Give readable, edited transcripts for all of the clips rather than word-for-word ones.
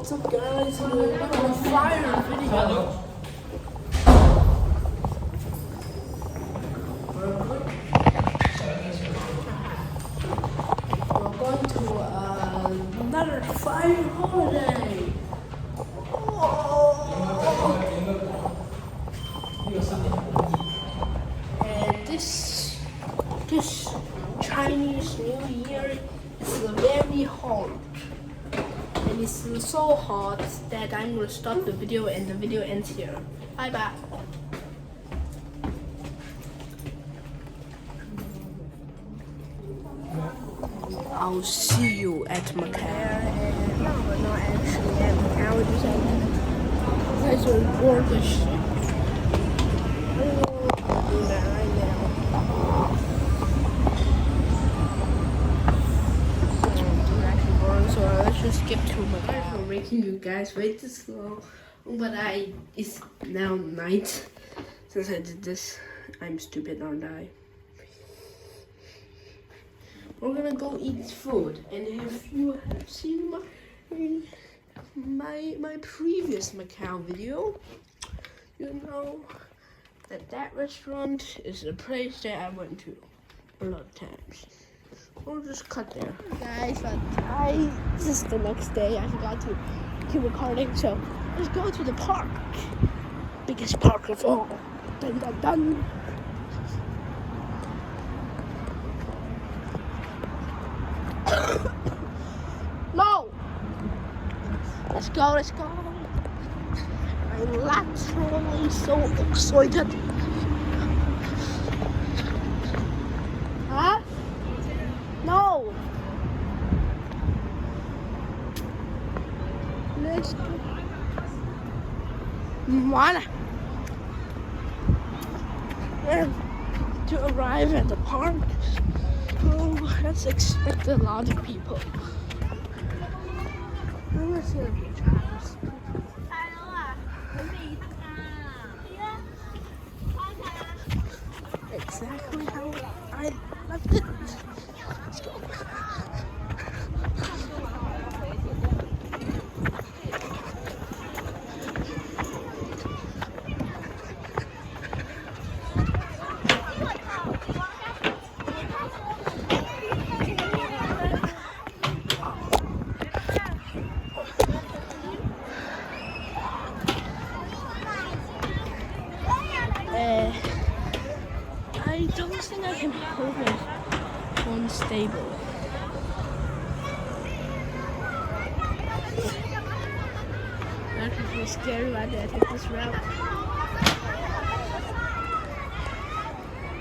What's up guys, another fire video. We're going to another fire holiday. And this Chinese New Year is very hot. And it's so hot that I'm gonna stop the video and the video ends here. Bye bye. I'll see you at Macau. No, we're not actually at Macau. We're just at you guys are on board the ship. I'll do that right now. Actually boring, so let's just skip to Macau. For making you guys wait this long, but it's now night since I did this. I'm stupid, aren't I? We're gonna go eat food, and if you have seen my previous Macau video, you know that restaurant is a place that I went to a lot of times. We'll just cut there, guys. But this is the next day. I forgot to keep recording, so let's go to the park, biggest park of all. Dun dun dun. No! Let's go, let's go. I'm literally so excited. Huh? No! Let's go. Wanna? To arrive at the park. Oh, let's expect a lot of people. I'm gonna see the Chinese people. Exactly how I left it. Let's go. I don't think I can hold it unstable. That could be scary. Why did I take this route?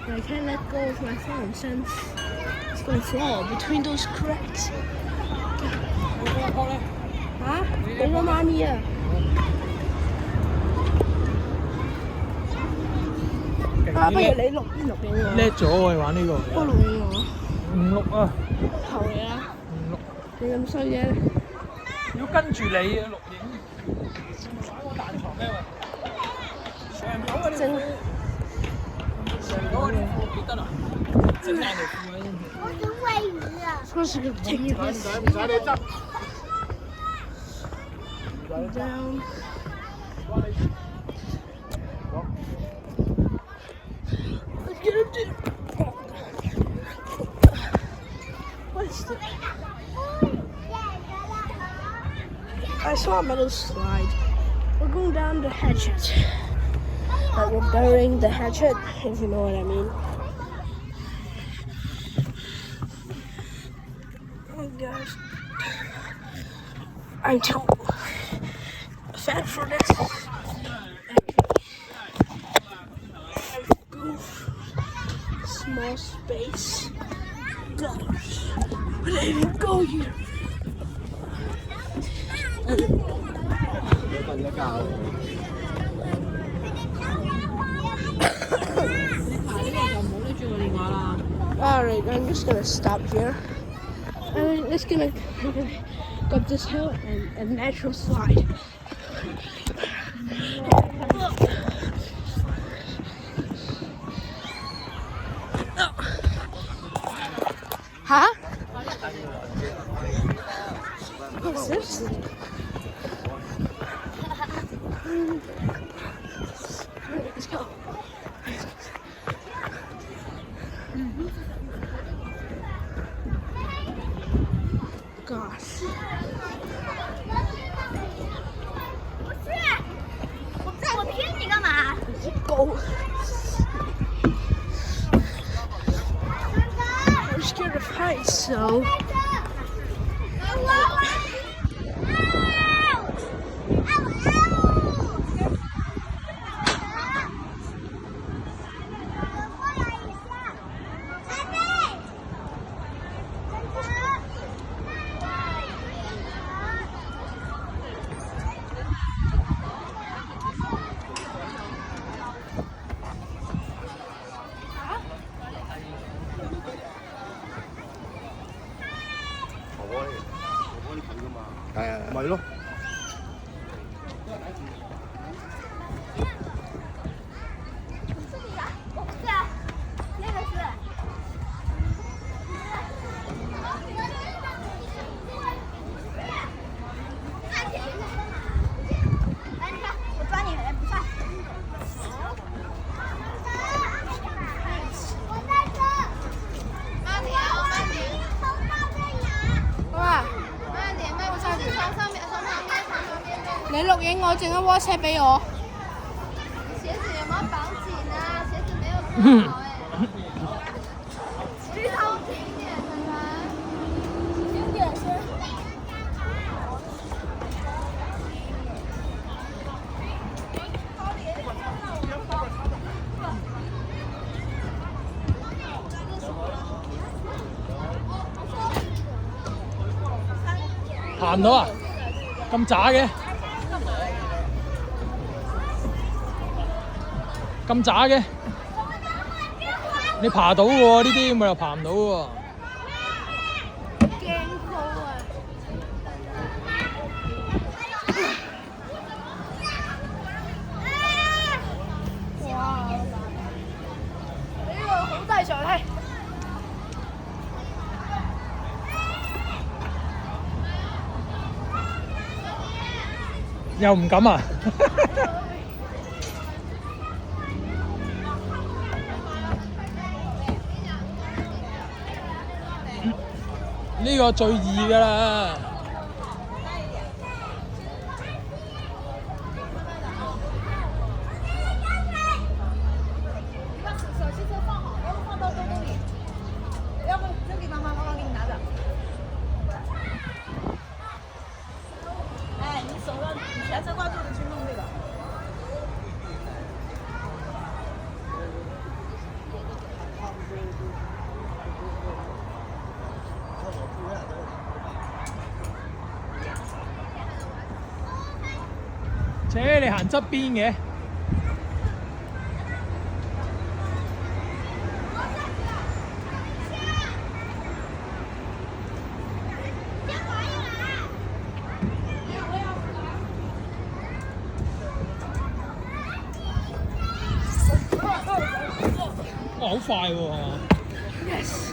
I can't let go of my phone since it's going to fall between those cracks. Huh? They remind me of.不如你錄俾我。叻咗喎，玩呢個。不錄俾我。唔錄啊！求你啦！唔錄。你咁衰嘅。要跟住你啊！錄影。玩個彈床咩喂？上唔到啊！正。上唔到啊！條褲幾得啊？整爛條褲啊！我想餵魚啊！嗰時佢停咗。唔使你執。Down. Let's get him to. What is this? I saw a metal slide. We're going down the hatchet. But we're burying the hatchet, if you know what I mean. Oh gosh. I'm too fat for this. Small space. Gosh, where did I even go here? Alright, I'm just gonna stop here. I'm just gonna go up this hill and a natural slide. Huh? What's this? Let's go. Gosh. 不是，我拼你干嘛？ Go. I'm scared of heights, so.咪咯。你錄影我整個 WhatsApp 俾我。鞋子有沒有綁緊啊？鞋子沒有綁好哎。離他近一點，晨晨。近點先。行到啊？咁渣嘅？咁渣嘅？你爬到嘅喎，呢啲咪又爬唔到喎。驚高啊！哇！呢個好大上梯。又唔敢啊！呢個最易㗎啦！手機車放好，然後放到兜兜裡。要不扔給媽媽，媽媽給你拿着。哎，你手上你全神貫注的去弄這個。切，你行側邊嘅。哇，好快喎，係嘛 Yes.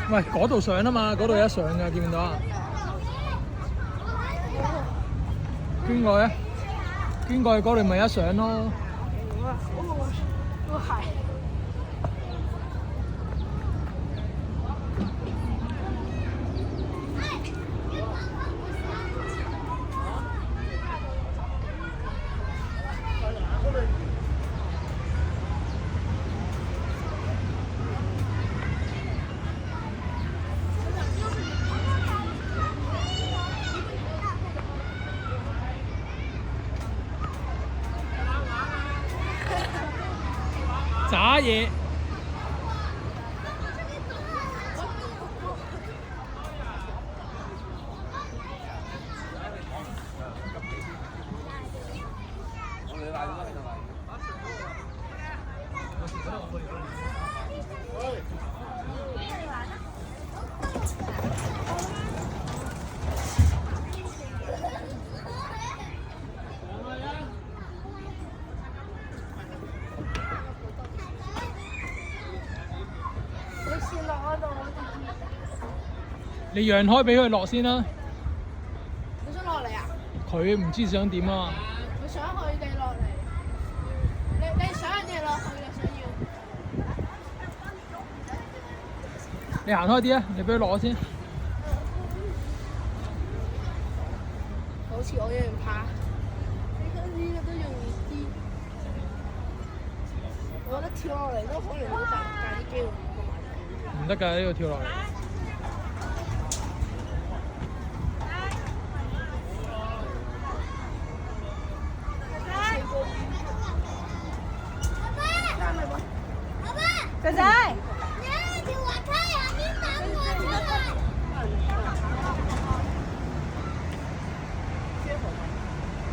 喂，嗰度上啊嘛，嗰度有得上㗎，見唔見到啊？經過嘅，經過去嗰度咪有得上咯。Oh, hi. 渣嘢。你讓開俾佢落先啦。你想落嚟啊？佢唔知想點啊。佢想佢哋落嚟。你想人哋落去嘅想要？你行開啲啊！你俾佢落先。好似我一樣怕。呢個都容易啲。我覺得跳落嚟都可能好大啲機會。唔得㗎，呢個跳落嚟。仔仔，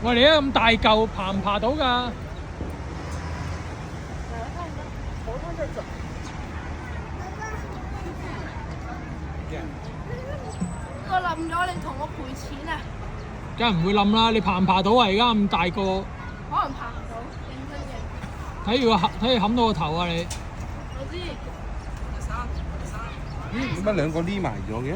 喂，你而家咁大嚿，爬唔爬到㗎？我冧咗，你同我賠錢啊！梗係唔會冧啦！你爬唔爬到啊？而家咁大個，可能爬唔到，認真嘅。睇住睇住冚到個頭啊！你我知。咦？點解兩個匿埋咗嘅？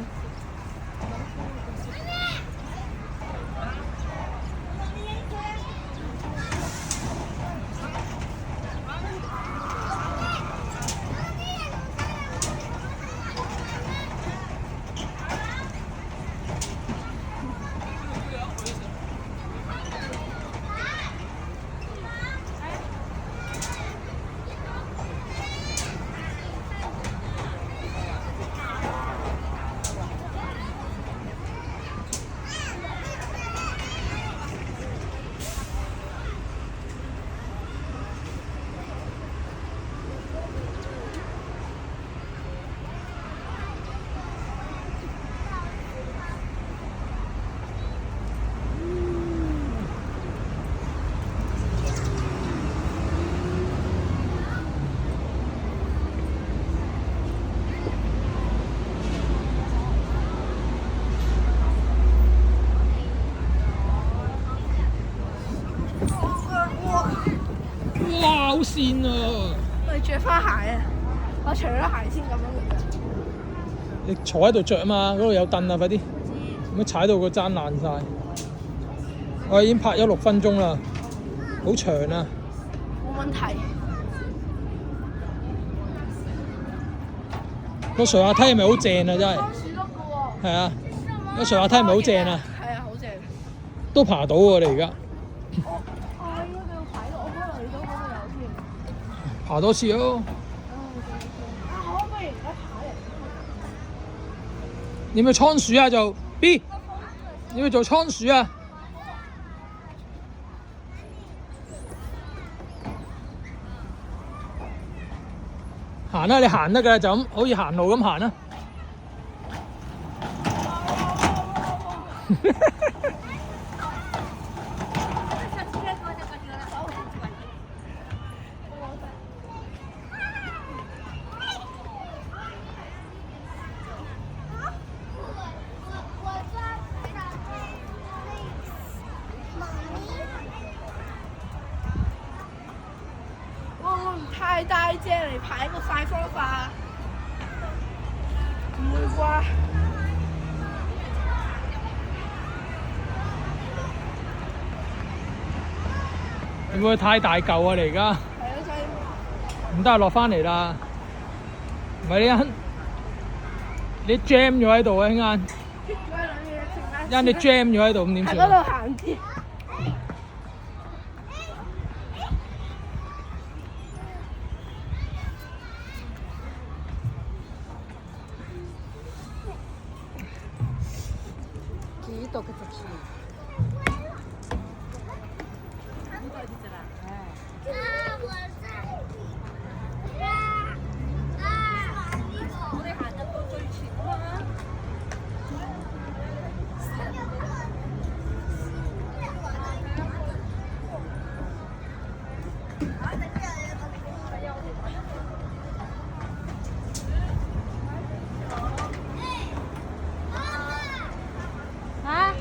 哇！好跣啊！我着翻鞋啊！我除咗鞋先咁樣嘅。你坐喺度着啊嘛，嗰度有凳啊，快啲！咁踩到個踭爛晒。我已經拍咗6分鐘啦，好長啊！冇問題。個垂滑梯係咪好正啊？真係。當樹碌嘅喎。係啊，個垂滑梯係咪好正啊？係啊，好正。都爬到喎，你而家。我應該要睇到，我可能你都嗰度有添。爬多次咯。好，不如而家爬嚟。你咪倉鼠啊？做 B， 你咪做倉鼠啊？行啦，你行得㗎，就咁好似行路咁行啦。太大隻嚟排個快方法，唔會啩？會唔會太大嚿啊？你而家？係啊，所以唔得，落翻嚟啦。唔係呢你 jam 咗喺度啊！一陣你 jam 咗喺度，咁點算？喺嗰度行啲。幾多個字？我哋行入到最前啊嘛。啊？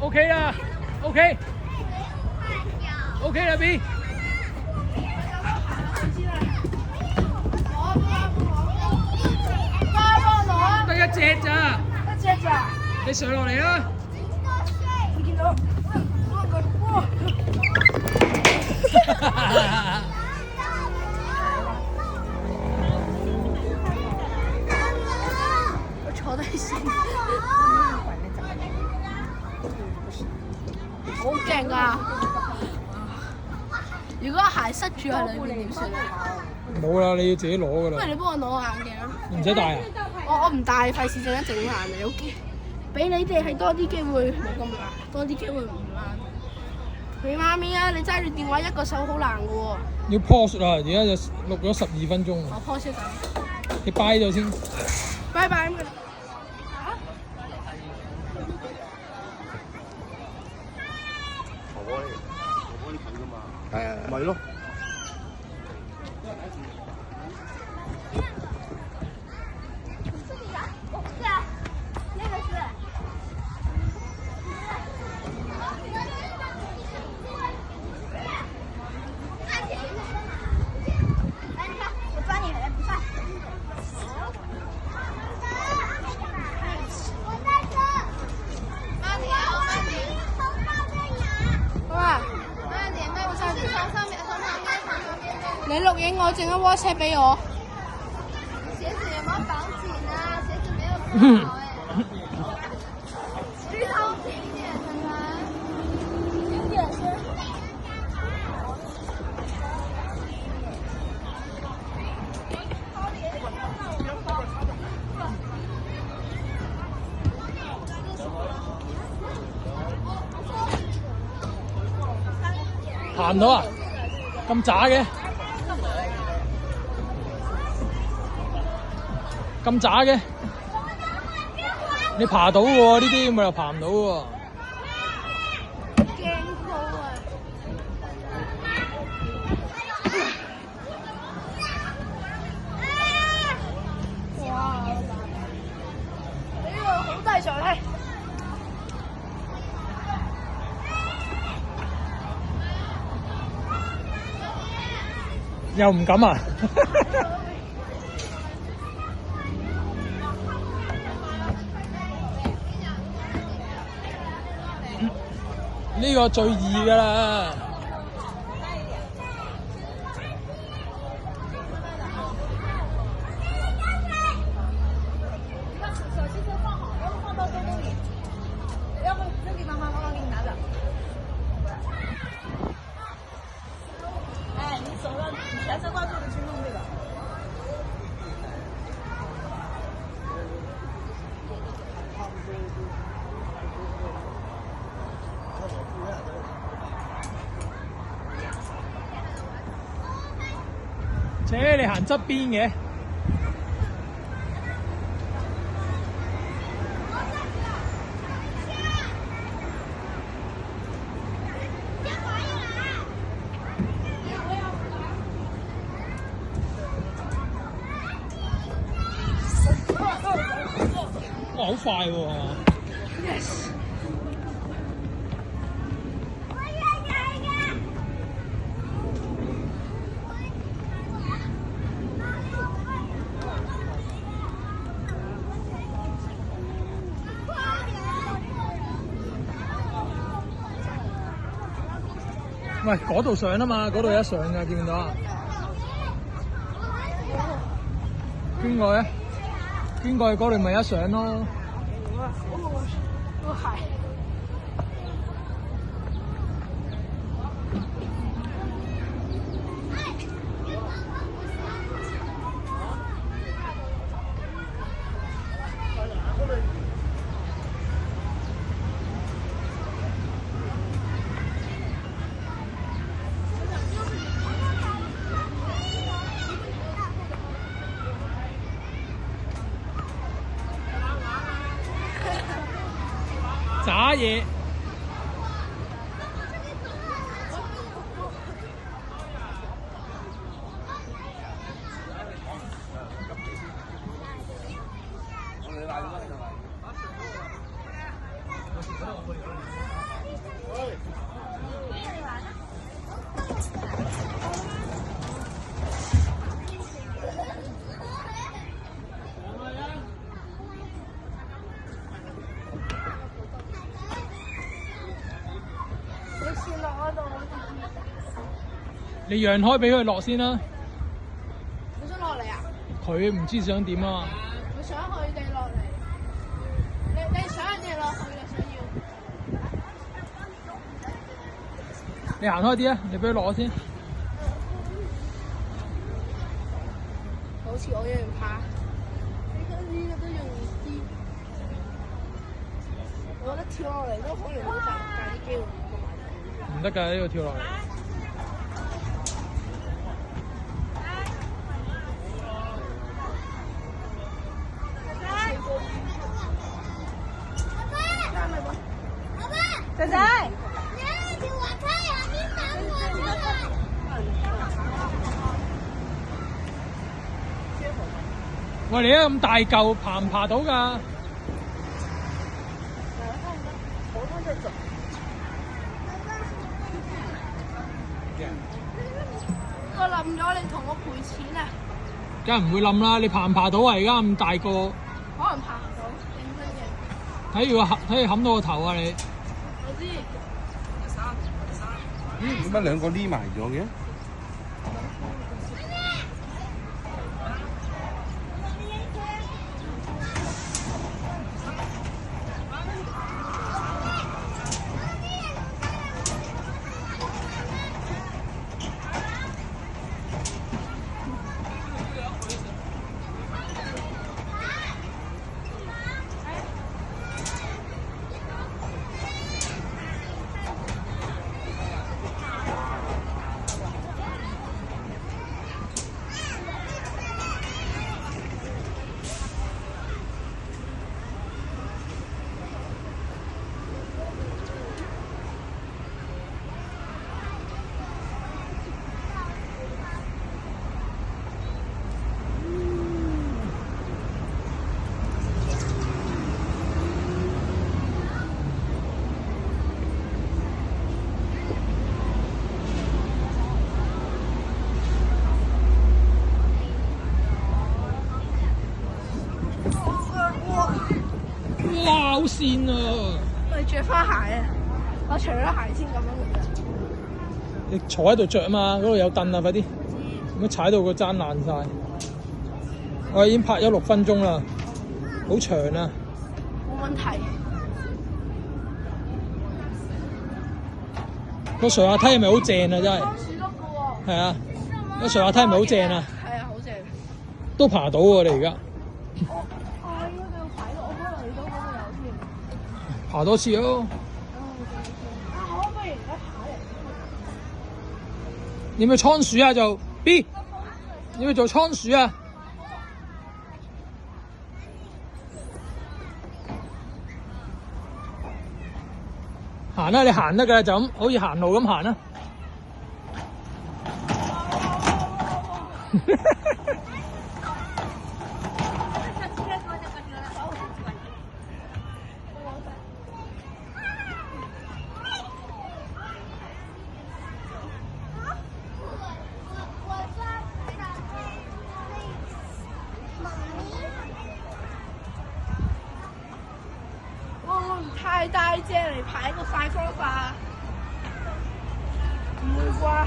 OK 啦 ，OK，OK 啦 B。得一隻咋？一隻咋？你上落嚟啦！你見到？哇！我坐低先。好勁啊！如果鞋塞住喺裏面點算啊？冇啦，你要自己攞噶啦。不如你幫我攞個眼鏡。唔使戴啊？我唔戴，費事陣間整爛你。有機俾你哋係多啲機會冇咁爛，多啲機會唔爛。你媽咪啊！你揸住電話一個手好難噶喎。要 pause 啦，而家就錄咗12分鐘。我 pause 咗。你拜咗先。拜拜。係啊，咪咯。你錄影我整個 WhatsApp 俾我。鞋子有沒有綁緊啊？鞋子沒有綁好哎。離他們近一點，看看。有點聲。行到啊？咁渣嘅？咁渣嘅？你爬到嘅喎，呢啲咪又爬唔到喎。驚到啊！哇！呢個好大場氣。又唔敢啊！呢個最易㗎啦！手機先放好，要不放到兜兜裡。要不那個媽媽，媽媽給你拿着。哎，你手上全神貫注的去弄這個。切，你行側邊嘅。哇，好快喎！Yes。喂，嗰度上啊嘛，嗰度有得上㗎，見唔見到啊？邊個咧？邊個去嗰度咪有得上咯？個鞋。渣嘢。我哋你讓開俾佢落先啦。佢想落嚟啊？佢唔知想點啊？佢想佢哋落嚟。你想人哋落去啊？想要？你行開啲啊！你俾佢落先。好似我一樣怕。呢個都容易啲。我覺得跳落嚟都可能好大啲機會。唔得㗎，呢個跳落嚟。仔仔，喂，你而家咁大嚿，爬唔爬到㗎？個冧咗，你同我賠錢啊！梗係唔會冧啦，你爬唔爬到啊？而家咁大個，可能爬唔到，認真嘅。睇你冚到個頭啊！你我知。咦？點解兩個匿埋咗嘅？哇，好跣啊！我着翻鞋啊！我除咗鞋先咁樣嘅。你坐喺度着啊嘛，嗰度有凳啊，快啲！咁踩到個踭爛晒。我已經拍咗6分鐘啦，好長啊！冇問題。個上下梯係咪好正啊？真係。當樹碌嘅喎。係啊，個上下梯係咪好正啊？係啊，好正。都爬到喎，你而家。我應該繼續睇咯，我可能你都嗰度有添。爬多次咯。啊，好，不如而家爬嚟。你咪倉鼠啊就 B， 你咪做倉鼠啊！行啦，你行得㗎，就咁好似行路咁行啦。太大隻嚟排個快方法，唔會啩？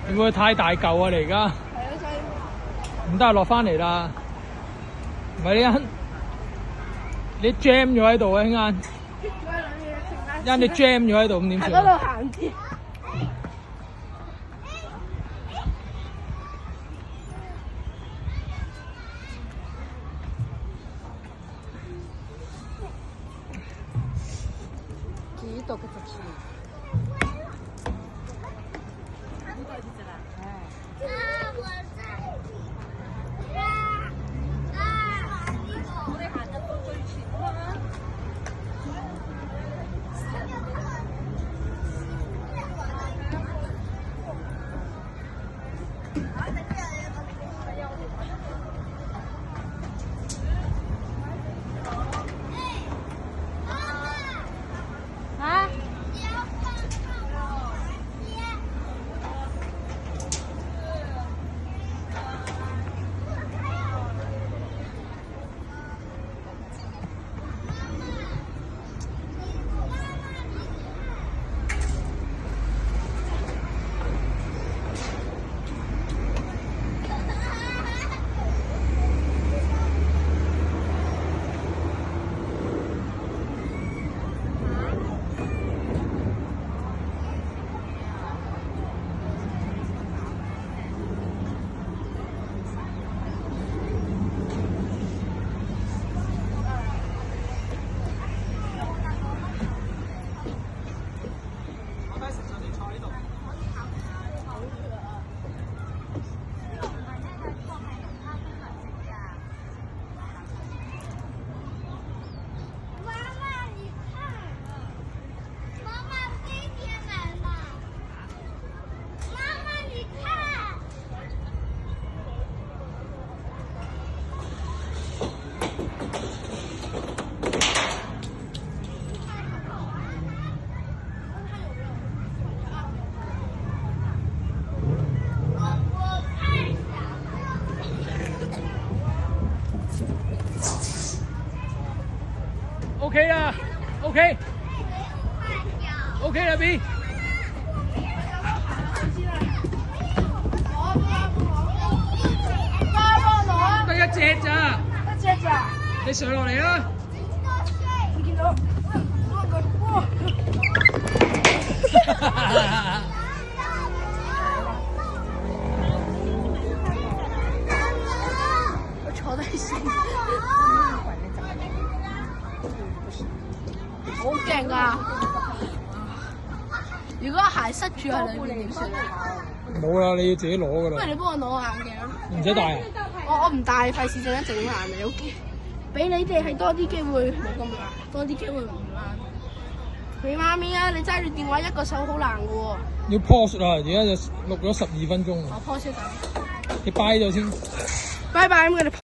會唔會太大嚿啊？你而家係啊，所以唔得，落翻嚟啦。唔係呢你 jam 咗喺度啊！一陣你 jam 咗喺度，咁點喺算？嗰度行啲。幾多個字？ OK 啦 ，OK，OK 啦 B。得一隻咋？一隻咋？你上落嚟啦！你見到？哇！我坐低先。好勁啊！如果鞋塞住喺裏面點算啊？冇啦，你要自己攞噶啦。不如你幫我攞眼鏡。唔使戴啊？我唔戴，費事陣間整爛你。OK， 俾你哋係多啲機會冇咁爛，多啲機會唔爛。你媽咪啊！你揸住電話一個手好難嘅喎。要 pause 啦，而家就錄咗12分鐘啦。我 pause 咗。你 bye 咗先。拜拜，咁我哋。